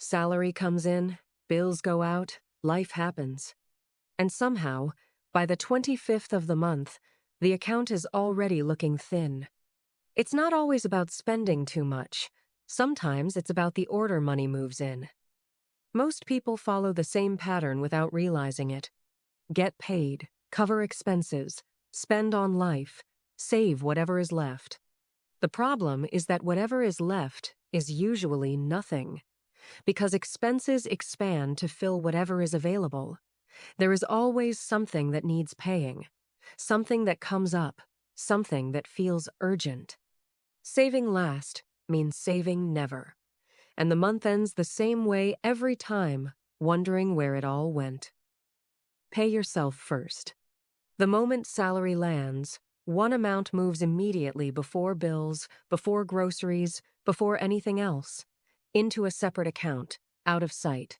Salary comes in, bills go out, life happens. And somehow, by the 25th of the month, the account is already looking thin. It's not always about spending too much. Sometimes it's about the order money moves in. Most people follow the same pattern without realizing it. Get paid, cover expenses, spend on life, save whatever is left. The problem is that whatever is left is usually nothing, because expenses expand to fill whatever is available. There is always something that needs paying, something that comes up, something that feels urgent. Saving last means saving never, and the month ends the same way every time, wondering where it all went. Pay yourself first. The moment salary lands, one amount moves immediately before bills, before groceries, before anything else, into a separate account, out of sight.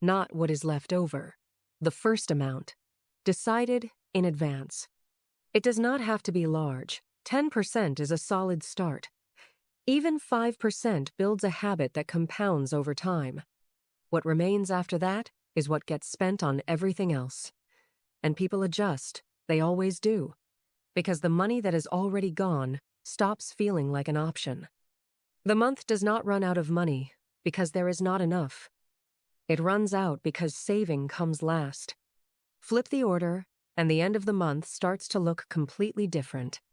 Not what is left over, the first amount, decided in advance. It does not have to be large. 10% is a solid start. Even 5% builds a habit that compounds over time. What remains after that is what gets spent on everything else. And people adjust, they always do, because the money that is already gone stops feeling like an option. The month does not run out of money because there is not enough. It runs out because saving comes last. Flip the order, and the end of the month starts to look completely different.